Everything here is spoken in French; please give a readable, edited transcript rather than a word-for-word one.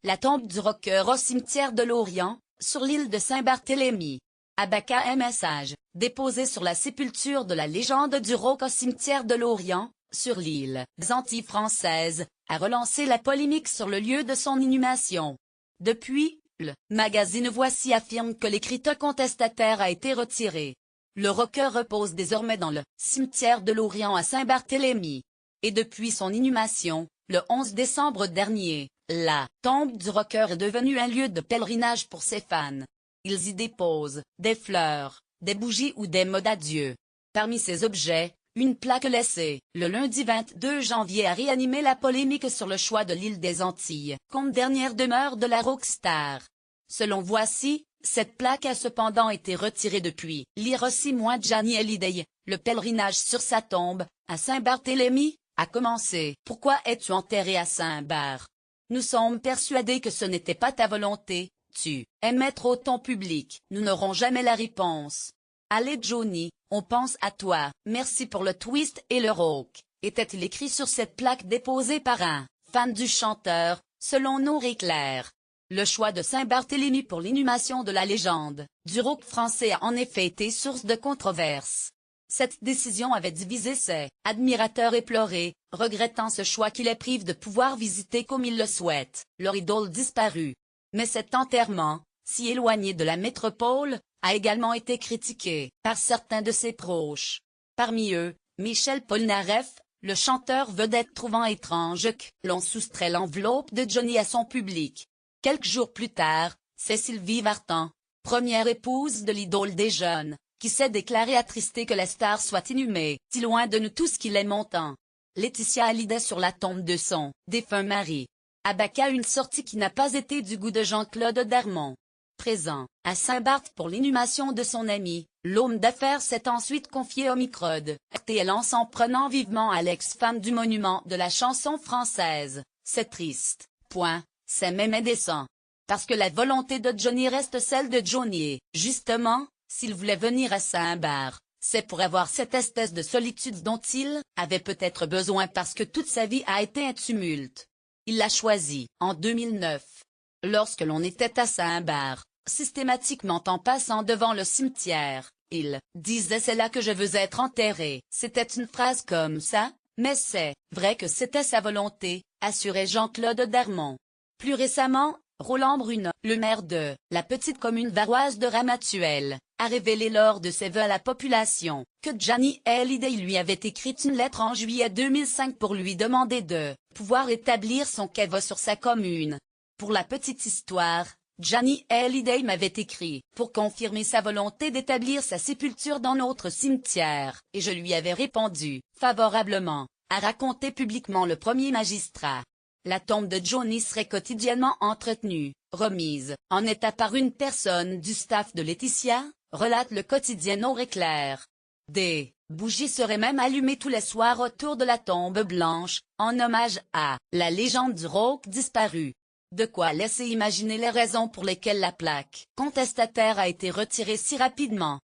La tombe du rocker au cimetière de Lorient, sur l'île de Saint-Barthélemy. Abaka, un message, déposé sur la sépulture de la légende du rock au cimetière de Lorient, sur l'île des Antilles françaises, a relancé la polémique sur le lieu de son inhumation. Depuis, le magazine Voici affirme que l'écriture contestataire a été retiré. Le rocker repose désormais dans le cimetière de Lorient à Saint-Barthélemy. Et depuis son inhumation, le 11 décembre dernier, la tombe du rocker est devenue un lieu de pèlerinage pour ses fans. Ils y déposent des fleurs, des bougies ou des mots d'adieu. Parmi ces objets, une plaque laissée, le lundi 22 janvier, a réanimé la polémique sur le choix de l'île des Antilles, comme dernière demeure de la rockstar. Selon Voici, cette plaque a cependant été retirée depuis. Lire aussi moins Johnny Hallyday, le pèlerinage sur sa tombe, à Saint-Barthélemy, a commencé. Pourquoi es-tu enterré à Saint-Bar? Nous sommes persuadés que ce n'était pas ta volonté, tu aimais trop ton public. Nous n'aurons jamais la réponse. Allez Johnny, on pense à toi, merci pour le twist et le rock, était-il écrit sur cette plaque déposée par un fan du chanteur, selon Noré Claire. Le choix de Saint-Barthélemy pour l'inhumation de la légende du rock français a en effet été source de controverses. Cette décision avait divisé ses admirateurs éplorés, regrettant ce choix qui les prive de pouvoir visiter comme ils le souhaitent leur idole disparue. Mais cet enterrement, si éloigné de la métropole, a également été critiqué par certains de ses proches. Parmi eux, Michel Polnareff, le chanteur vedette, trouvant étrange que l'on soustrait l'enveloppe de Johnny à son public. Quelques jours plus tard, c'est Sylvie Vartan, première épouse de l'idole des jeunes, qui s'est déclarée attristée que la star soit inhumée si loin de nous tous qui l'aimons tant. Laetitia Hallyday sur la tombe de son défunt mari. Abaka, une sortie qui n'a pas été du goût de Jean-Claude Darmon. Présent à Saint-Barth pour l'inhumation de son ami, l'homme d'affaires s'est ensuite confié au micro de RTL en s'en prenant vivement à l'ex-femme du monument de la chanson française. C'est triste. Point. C'est même indécent. Parce que la volonté de Johnny reste celle de Johnny et, justement, s'il voulait venir à Saint-Bar, c'est pour avoir cette espèce de solitude dont il avait peut-être besoin parce que toute sa vie a été un tumulte. Il l'a choisi, en 2009. Lorsque l'on était à Saint-Bar, systématiquement en passant devant le cimetière, il disait « c'est là que je veux être enterré ». C'était une phrase comme ça, mais c'est vrai que c'était sa volonté, assurait Jean-Claude Darmon. Plus récemment, Roland Bruno, le maire de la petite commune varoise de Ramatuelle, a révélé lors de ses vœux à la population que Johnny Hallyday lui avait écrit une lettre en juillet 2005 pour lui demander de pouvoir établir son caveau sur sa commune. Pour la petite histoire, Johnny Hallyday m'avait écrit pour confirmer sa volonté d'établir sa sépulture dans notre cimetière, et je lui avais répondu favorablement, a raconté publiquement le premier magistrat. La tombe de Johnny serait quotidiennement entretenue, remise en état par une personne du staff de Laetitia, relate le quotidien Noré Claire. Des bougies seraient même allumées tous les soirs autour de la tombe blanche, en hommage à la légende du rock disparu. De quoi laisser imaginer les raisons pour lesquelles la plaque contestataire a été retirée si rapidement.